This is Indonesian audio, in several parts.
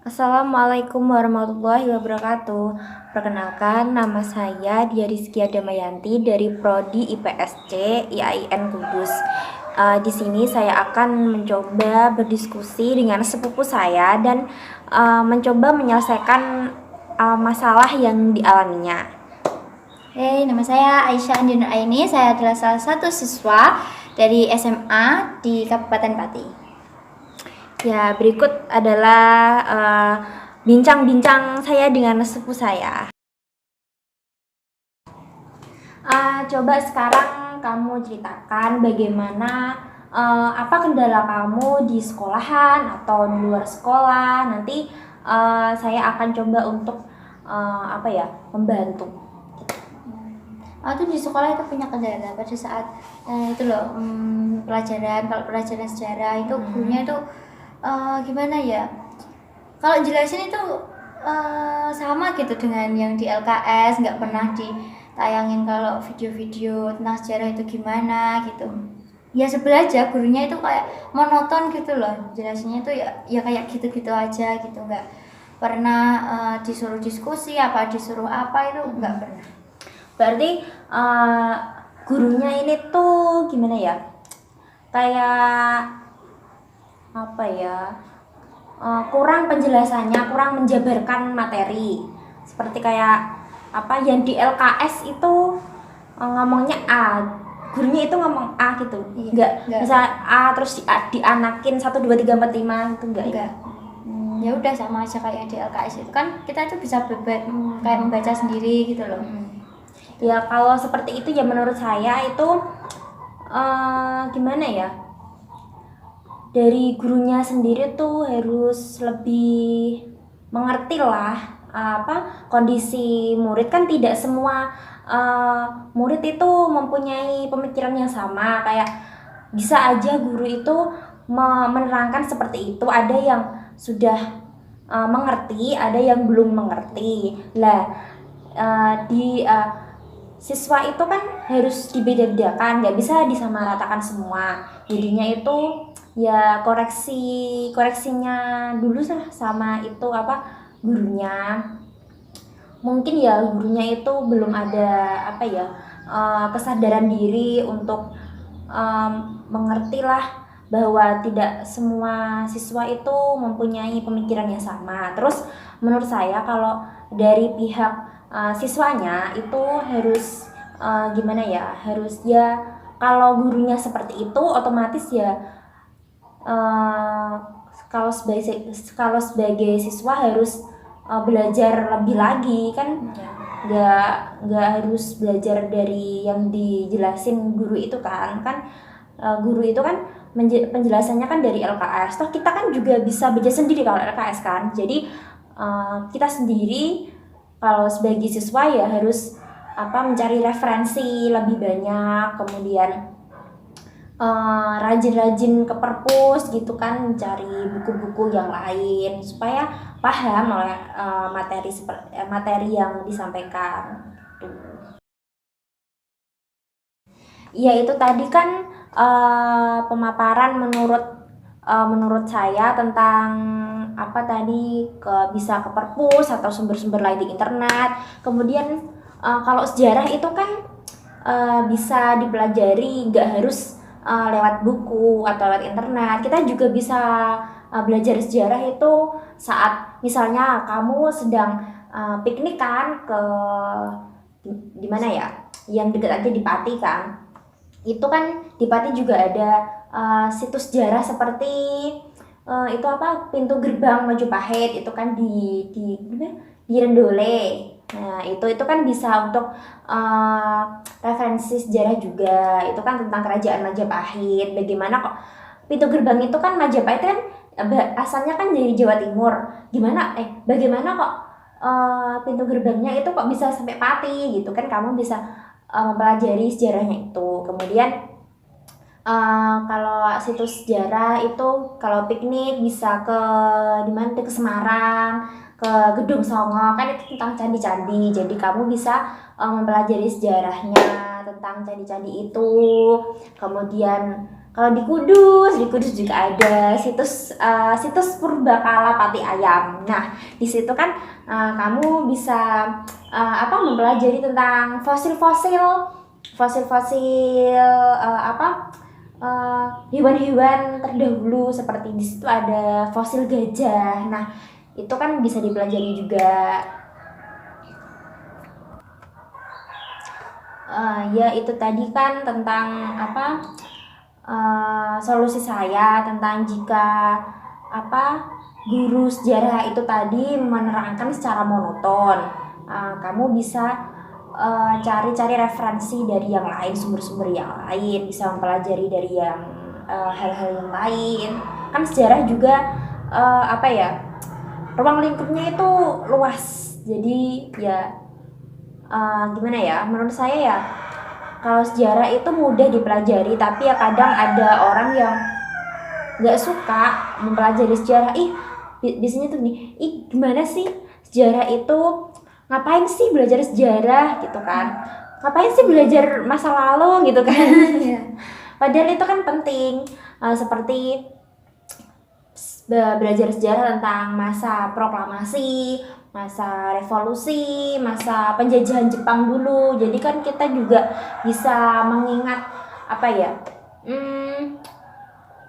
Assalamualaikum warahmatullahi wabarakatuh. Perkenalkan, nama saya Dia Rizkia Damayanti dari Prodi IPSC IAIN Kudus. Di sini saya akan mencoba berdiskusi dengan sepupu saya dan mencoba menyelesaikan masalah yang dialaminya. Nama saya Aisyah Andi Nur Aini. Saya adalah salah satu siswa dari SMA di Kabupaten Pati. Ya, berikut adalah bincang-bincang saya dengan sepupu saya. Coba sekarang kamu ceritakan bagaimana apa kendala kamu di sekolahan atau di luar sekolah. Nanti saya akan coba untuk membantu. Aku di sekolah itu punya kendala pada saat pelajaran. Kalau pelajaran sejarah itu gurunya itu gimana ya? Kalau jelasin itu sama gitu dengan yang di LKS, nggak pernah ditayangin kalau video-video tentang sejarah itu gimana gitu. Ya sebelah aja, gurunya itu kayak monoton gitu loh, jelasinnya itu ya kayak gitu-gitu aja gitu, nggak pernah disuruh diskusi apa disuruh apa itu nggak pernah. Berarti gurunya ini tuh gimana ya? Kayak apa ya? Kurang penjelasannya, kurang menjabarkan materi. Seperti kayak apa yang di LKS itu ngomongnya A, gurunya itu ngomong A gitu. Enggak. Bisa A terus dianakin 1 2 3 4 5 itu enggak. Ya udah sama aja kayak di LKS itu kan kita itu bisa kayak membaca sendiri gitu loh. Ya kalau seperti itu ya menurut saya itu gimana ya, dari gurunya sendiri tuh harus lebih mengerti lah kondisi murid. Kan tidak semua murid itu mempunyai pemikiran yang sama. Kayak bisa aja guru itu menerangkan seperti itu, ada yang sudah mengerti, ada yang belum mengerti lah. Siswa itu kan harus dibeda-bedakan, nggak bisa disamaratakan semua. Jadinya itu ya koreksinya dulu sama itu gurunya. Mungkin ya gurunya itu belum ada kesadaran diri untuk mengerti lah bahwa tidak semua siswa itu mempunyai pemikiran yang sama. Terus menurut saya kalau dari pihak siswanya itu harus harus ya, kalau gurunya seperti itu otomatis ya kalau sebagai siswa harus belajar lebih lagi kan. Nggak harus belajar dari yang dijelasin guru itu kan guru itu kan penjelasannya kan dari LKS. Toh kita kan juga bisa baca sendiri kalau LKS kan. Jadi kita sendiri kalau sebagai siswa ya harus mencari referensi lebih banyak, kemudian rajin-rajin ke perpus gitu kan, mencari buku-buku yang lain supaya paham oleh materi yang disampaikan. Ya itu tadi kan pemaparan menurut saya tentang bisa ke perpus atau sumber-sumber lain di internet. Kemudian kalau sejarah itu kan bisa dipelajari, nggak harus lewat buku atau lewat internet. Kita juga bisa belajar sejarah itu saat misalnya kamu sedang piknik kan ke di mana ya, yang dekat aja di Pati kan. Itu kan di Pati juga ada situs sejarah seperti pintu gerbang Majapahit itu kan di Rendole. Nah itu kan bisa untuk referensi sejarah juga. Itu kan tentang kerajaan Majapahit. Bagaimana kok pintu gerbang itu kan Majapahit kan asalnya kan dari Jawa Timur. Bagaimana kok pintu gerbangnya itu kok bisa sampai Pati gitu kan. Kamu bisa mempelajari sejarahnya itu. Kemudian kalau situs sejarah itu kalau piknik bisa ke ke Semarang, ke Gedung Songo kan itu tentang candi-candi. Jadi kamu bisa mempelajari sejarahnya tentang candi-candi itu. Kemudian Kalau di Kudus juga ada situs Purbakala Pati Ayam. Nah, di situ kan kamu bisa mempelajari tentang fosil-fosil hewan-hewan terdahulu, seperti di situ ada fosil gajah. Nah, itu kan bisa dipelajari juga. Ya itu tadi kan tentang solusi saya tentang jika guru sejarah itu tadi menerangkan secara monoton. Kamu bisa cari-cari referensi dari yang lain, sumber-sumber yang lain, bisa mempelajari dari yang hal-hal yang lain. Kan sejarah juga ruang lingkupnya itu luas. Jadi ya gimana ya, menurut saya ya, kalau sejarah itu mudah dipelajari, tapi ya kadang ada orang yang nggak suka mempelajari sejarah. Biasanya tuh nih, gimana sih sejarah itu, ngapain sih belajar sejarah gitu kan, ngapain sih belajar masa lalu gitu kan. Padahal itu kan penting, seperti belajar sejarah tentang masa proklamasi, masa revolusi, masa penjajahan Jepang dulu. Jadi kan kita juga bisa mengingat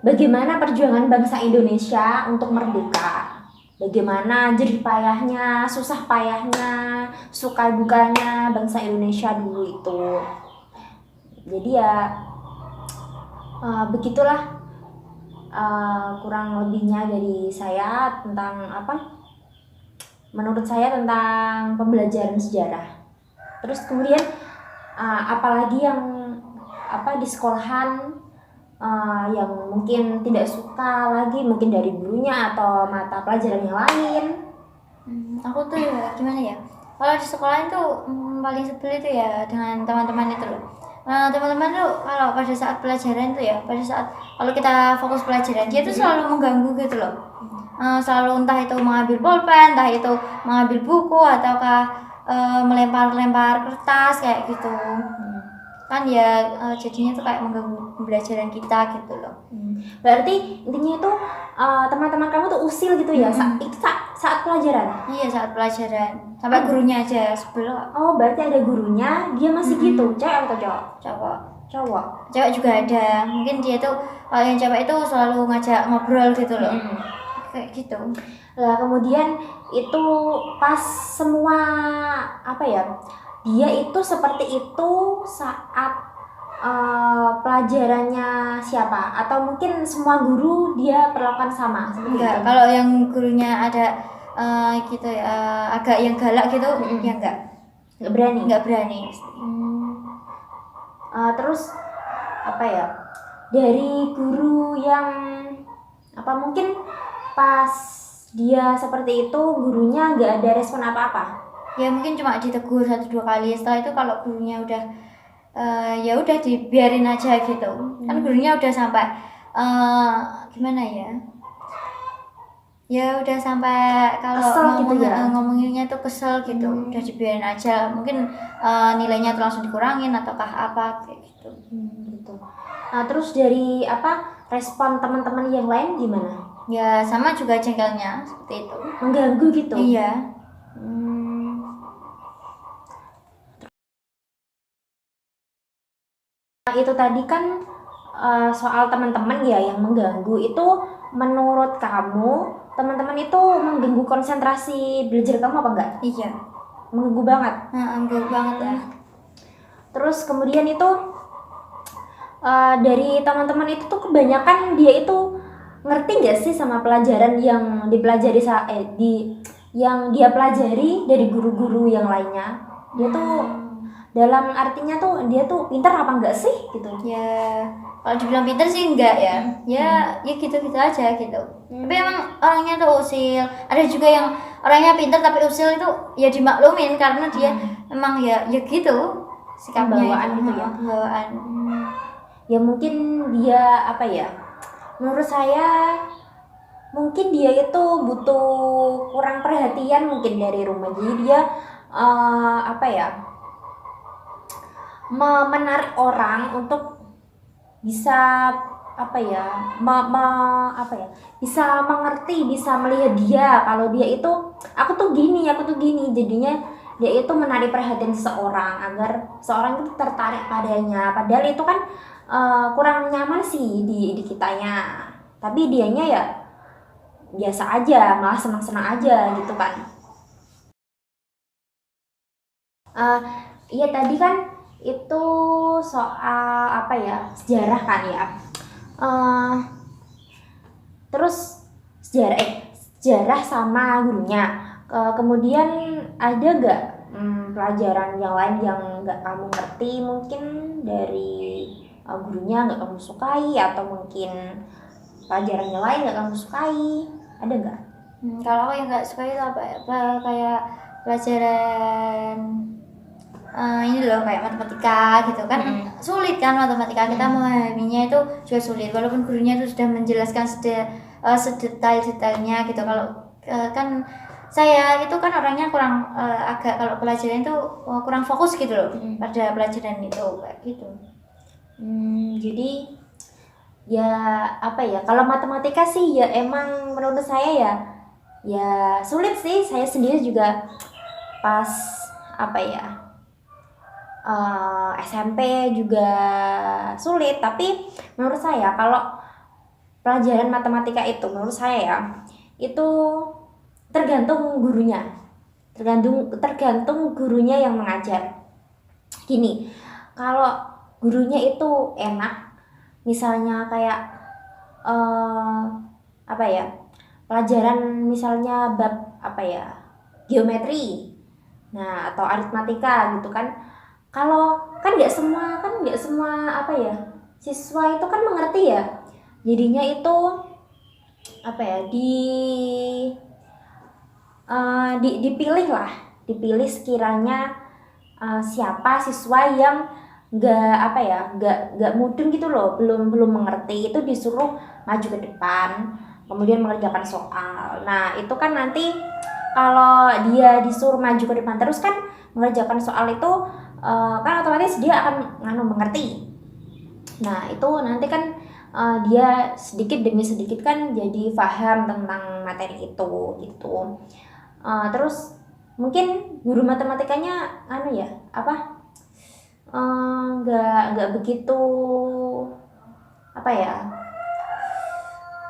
bagaimana perjuangan bangsa Indonesia untuk merdeka. Bagaimana jerih payahnya, susah payahnya, suka dukanya bangsa Indonesia dulu itu. Jadi ya begitulah kurang lebihnya dari saya tentang menurut saya tentang pembelajaran sejarah. Terus kemudian apalagi yang di sekolahan yang mungkin tidak suka lagi, mungkin dari gurunya atau mata pelajaran yang lain? Aku tuh ya gimana ya, kalau di sekolah itu paling sebel itu ya dengan teman-teman itu loh. Teman-teman tuh kalau pada saat pelajaran itu ya, pada saat kalau kita fokus pelajaran, dia tuh selalu mengganggu gitu loh. Selalu entah itu mengambil pulpen, entah itu mengambil buku, ataukah melempar-lempar kertas kayak gitu. Kan ya jadinya tuh kayak mengganggu pembelajaran kita gitu loh. Berarti intinya itu teman-teman kamu tuh usil gitu ya, saat pelajaran? Iya, saat pelajaran, sampai gurunya aja sebel. Oh, berarti ada gurunya, dia masih gitu, cewek atau cowok? Cowok. Cewek juga ada, mungkin dia tuh kalau yang cewek itu selalu ngajak ngobrol gitu loh. Kayak gitu. Lah kemudian itu pas semua dia itu seperti itu saat pelajarannya siapa, atau mungkin semua guru dia perlakukan sama seperti enggak, itu? kalau yang gurunya ada gitu ya, agak yang galak gitu, ya enggak berani. Terus dari guru yang mungkin pas dia seperti itu gurunya nggak ada respon apa-apa? Ya mungkin cuma ditegur 1-2 kali, setelah itu kalau gurunya udah ya udah dibiarin aja gitu. Kan gurunya udah sampai gimana ya? Ya udah sampai kalau ngomonginnya tuh kesel gitu. Udah dibiarin aja. Mungkin nilainya tuh langsung dikurangin ataukah apa kayak gitu. Gitu. Nah, terus dari respon teman-teman yang lain gimana? Ya sama juga jengkelnya seperti itu. Mengganggu gitu? Iya. Itu tadi kan soal teman-teman ya yang mengganggu. Itu menurut kamu teman-teman itu mengganggu konsentrasi belajar kamu apa enggak? Iya. Mengganggu banget? Mengganggu banget ya. Terus kemudian itu dari teman-teman itu tuh kebanyakan dia itu ngerti nggak sih sama pelajaran yang dipelajari yang dia pelajari dari guru-guru yang lainnya? Dia tuh dalam artinya tuh dia tuh pintar apa enggak sih gitu? Ya kalau dibilang pintar sih enggak ya. Ya gitu-gitu aja gitu. Tapi emang orangnya tuh usil. Ada juga yang orangnya pintar tapi usil itu ya dimaklumin karena dia emang ya gitu sikapnya, bawaan gitu ya. Bawaan. Ya mungkin dia menurut saya mungkin dia itu butuh kurang perhatian mungkin dari rumah. Jadi dia menarik orang untuk bisa apa ya apa ya, bisa mengerti, bisa melihat dia kalau dia itu aku tuh gini, jadinya dia itu menarik perhatian seseorang agar seorang itu tertarik padanya, padahal itu kan kurang nyaman sih di kitanya, tapi dianya ya biasa aja, malah senang-senang aja gitu kan. Eh, iya tadi kan itu soal apa ya, sejarah kan ya. Eh, terus sejarah sama gurunya. Kemudian ada gak pelajaran yang lain yang gak kamu ngerti, mungkin dari gurunya gak kamu sukai, atau mungkin pelajaran yang lain gak kamu sukai, ada gak? Kalau aku yang nggak suka itu apa kayak pelajaran ini loh kayak matematika gitu kan. Sulit kan matematika, kita memahaminya itu juga sulit walaupun gurunya itu sudah menjelaskan sedetail-detailnya gitu. Kalau kan saya itu kan orangnya kurang agak kalau pelajaran itu kurang fokus gitu loh pada pelajaran itu kayak gitu. Jadi ya apa ya, kalau matematika sih ya emang menurut saya ya sulit sih. Saya sendiri juga pas apa ya, SMP juga sulit, tapi menurut saya kalau pelajaran matematika itu menurut saya ya itu tergantung gurunya, tergantung gurunya yang mengajar. Gini, kalau gurunya itu enak, misalnya kayak apa ya, pelajaran misalnya bab apa ya, geometri, nah atau aritmatika gitu kan. Kalau kan nggak semua apa ya, siswa itu kan mengerti ya, jadinya itu apa ya, dipilih sekiranya siapa siswa yang nggak mudeng gitu loh, belum mengerti, itu disuruh maju ke depan kemudian mengerjakan soal. Nah itu kan nanti kalau dia disuruh maju ke depan terus kan mengerjakan soal itu kan otomatis dia akan mengerti. Nah itu nanti kan dia sedikit demi sedikit kan jadi paham tentang materi itu gitu. Terus mungkin guru matematikanya nggak begitu apa ya,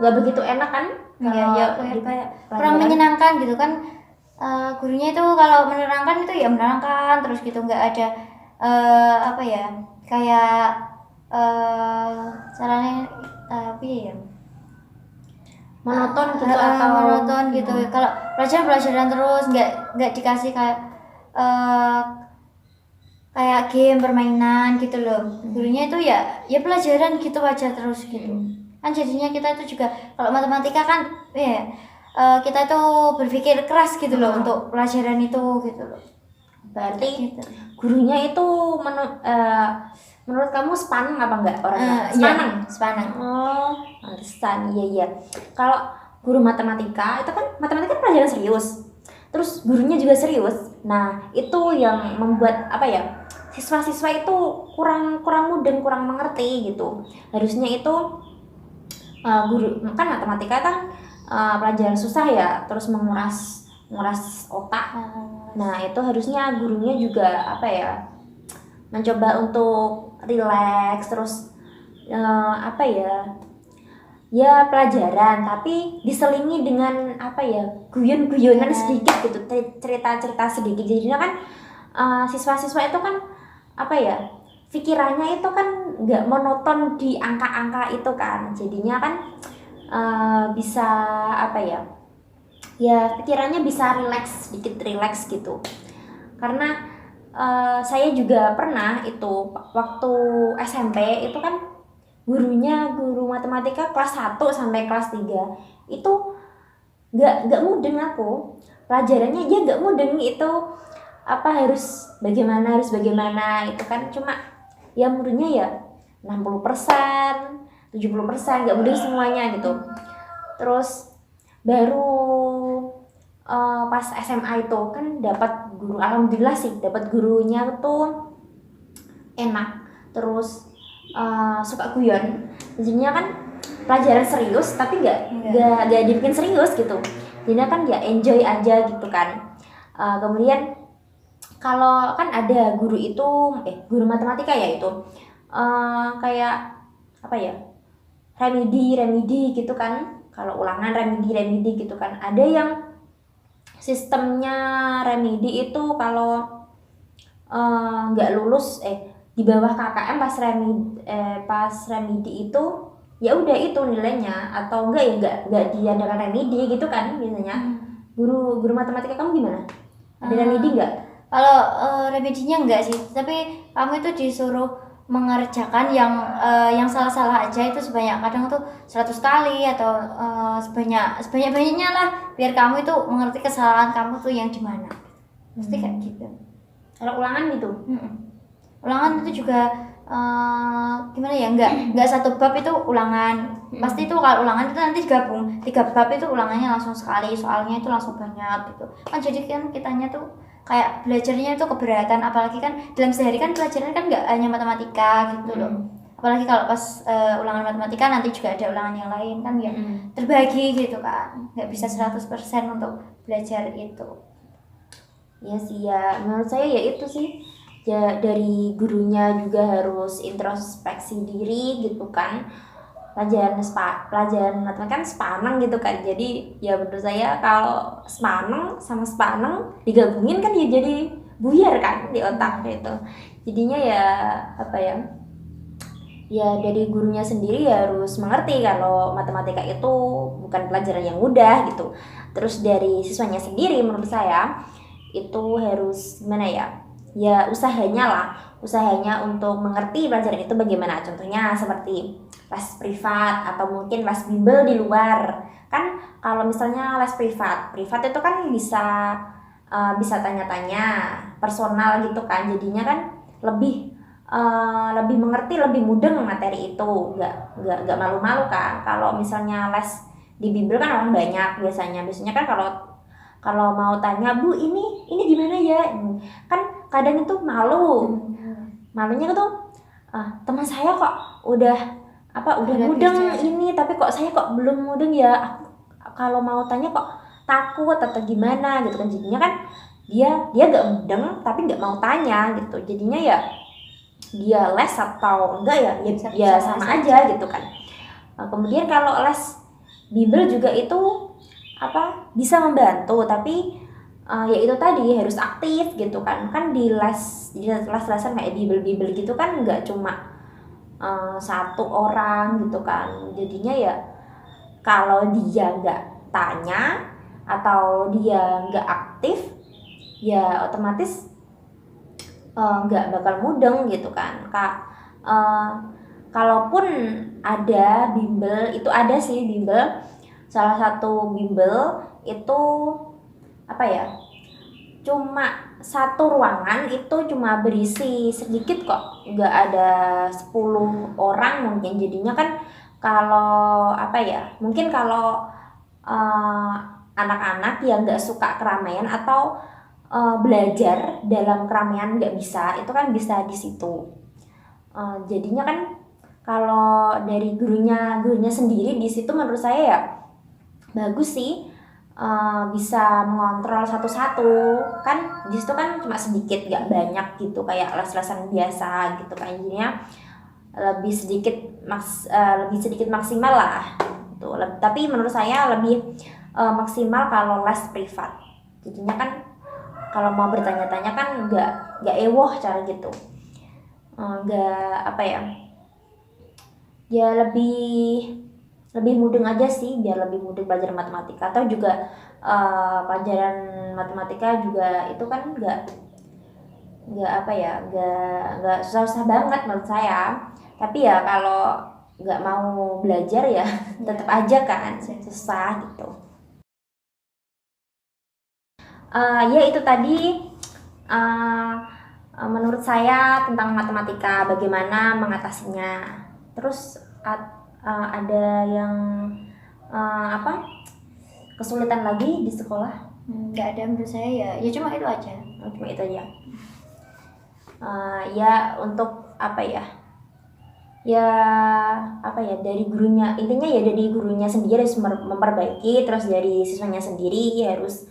nggak begitu enak kan. Ya kayak kurang menyenangkan gitu kan. Gurunya itu kalau menerangkan itu ya menerangkan terus gitu, nggak ada apa ya kayak caranya tapi ya monoton gitu atau monoton gitu. Kalau pelajaran terus nggak dikasih kayak kayak game permainan gitu loh. Gurunya itu ya pelajaran gitu aja terus gitu. Kan jadinya kita itu juga kalau matematika kan ya kita itu berpikir keras gitu loh untuk pelajaran itu gitu loh. Berarti gitu. Gurunya itu menurut kamu sepaneng apa enggak orangnya? Sepaneng. Oh, pantesan. Iya. Kalau guru matematika itu kan matematika pelajaran serius. Terus gurunya juga serius. Nah, itu yang membuat apa ya? Siswa-siswa itu kurang mudeng, kurang mengerti gitu. Harusnya itu guru kan matematika kan pelajaran susah ya, terus menguras otak. Nah itu harusnya gurunya juga apa ya, mencoba untuk rileks, terus apa ya pelajaran tapi diselingi dengan apa ya, guyon-guyonan sedikit gitu, cerita-cerita sedikit. Jadinya kan siswa-siswa itu kan apa ya, pikirannya itu kan nggak monoton di angka-angka itu kan, jadinya kan bisa apa ya pikirannya bisa sedikit rileks gitu. Karena saya juga pernah itu waktu SMP itu kan guru matematika kelas 1 sampai kelas 3 itu nggak mudeng aku pelajarannya, aja nggak mudeng itu apa harus bagaimana itu kan, cuma ya mudengnya ya 60%, 70%, nggak mudeng semuanya gitu. Terus baru pas SMA itu kan dapat guru, alhamdulillah sih dapat gurunya tuh enak, terus suka guyon. jadinya kan pelajaran serius tapi nggak dibikin serius gitu, jadinya kan ya enjoy aja gitu kan. Kemudian kalau kan ada guru itu guru matematika ya itu kayak apa ya, remedi gitu kan, kalau ulangan remedi gitu kan. Ada yang sistemnya remedi itu kalau nggak lulus di bawah KKM pas remedi itu ya udah itu nilainya, atau enggak ya enggak diadakan remedi gitu kan biasanya. Guru matematika kamu gimana, ada remedi nggak? Kalau remedinya enggak sih, tapi kamu itu disuruh mengerjakan yang salah-salah aja itu sebanyak, kadang tuh 100 kali atau sebanyak-banyaknya lah, biar kamu itu mengerti kesalahan kamu tuh yang di mana. Pasti kayak gitu. Kalau ulangan gitu? Ulangan itu juga gimana ya, enggak satu bab itu ulangan. Pasti itu kalau ulangan itu nanti digabung 3 bab itu ulangannya langsung sekali, soalnya itu langsung banyak gitu kan. Jadi kan kitanya tuh kayak belajarnya itu keberatan, apalagi kan dalam sehari kan pelajaran kan nggak hanya matematika gitu loh. Apalagi kalau pas ulangan matematika nanti juga ada ulangan yang lain kan ya, terbagi gitu kan, nggak bisa 100% untuk belajar itu. Ya sih ya, menurut saya ya itu sih ya, dari gurunya juga harus introspeksi diri gitu kan. Pelajaran matematika kan sepaneng gitu kan, jadi ya menurut saya kalau sepaneng sama sepaneng digabungin kan ya jadi buyar kan di otak gitu. Jadinya ya apa ya, ya dari gurunya sendiri ya harus mengerti kalau matematika itu bukan pelajaran yang mudah gitu. Terus dari siswanya sendiri menurut saya itu harus gimana ya usahanya untuk mengerti pelajaran itu bagaimana. Contohnya seperti les privat atau mungkin les bimbel di luar kan. Kalau misalnya les privat itu kan bisa tanya-tanya personal gitu kan, jadinya kan lebih mengerti, lebih mudeng materi itu, nggak malu-malu kan. Kalau misalnya les di bimbel kan orang banyak, biasanya kan kalau mau tanya, Bu ini gimana ya, kan kadang itu malunya tuh teman saya kok udah mudeng ini, tapi kok saya kok belum mudeng ya, aku kalau mau tanya kok takut atau gimana gitu kan. Jadinya kan dia gak mudeng tapi gak mau tanya gitu, jadinya ya dia les atau enggak ya sama aja gitu kan. Kemudian kalau les bimbel juga itu bisa membantu, tapi ya itu tadi harus aktif gitu kan. Kan di les-lesan kayak bimbel gitu kan nggak cuma satu orang gitu kan. Jadinya ya kalau dia nggak tanya atau dia nggak aktif ya otomatis nggak bakal mudeng gitu kan Kak. Kalaupun ada bimbel, itu ada sih bimbel, salah satu bimbel itu cuma satu ruangan itu cuma berisi sedikit kok, nggak ada 10 orang mungkin. Jadinya kan kalau mungkin kalau anak-anak yang nggak suka keramaian atau belajar dalam keramaian nggak bisa, itu kan bisa di situ. Jadinya kan kalau dari gurunya sendiri di situ menurut saya ya bagus sih. Bisa mengontrol satu-satu kan, di situ kan cuma sedikit nggak banyak gitu kayak les-lesan biasa gitu kan. Jadinya lebih sedikit maksimal lah gitu. Tapi menurut saya lebih maksimal kalau les privat, jadinya kan kalau mau bertanya-tanya kan nggak ewoh cara gitu, nggak ya lebih mudeng aja sih, biar lebih mudeng belajar matematika. Atau juga pelajaran matematika juga itu kan nggak susah-susah banget menurut saya. Tapi ya kalau nggak mau belajar ya tetap aja kan susah gitu. Ya itu tadi menurut saya tentang matematika, bagaimana mengatasinya. Terus ada yang kesulitan lagi di sekolah? Nggak ada menurut saya ya cuma itu aja. Ya untuk ya apa ya, dari gurunya, intinya ya dari gurunya sendiri harus memperbaiki, terus dari siswanya sendiri harus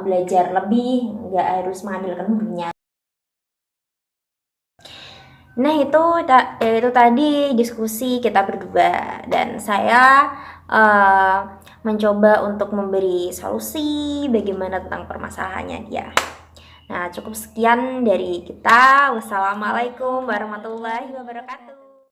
belajar lebih, nggak harus mengandalkan gurunya. Nah itu tadi diskusi kita berdua, dan saya mencoba untuk memberi solusi bagaimana tentang permasalahannya dia. Nah, cukup sekian dari kita. Wassalamualaikum warahmatullahi wabarakatuh.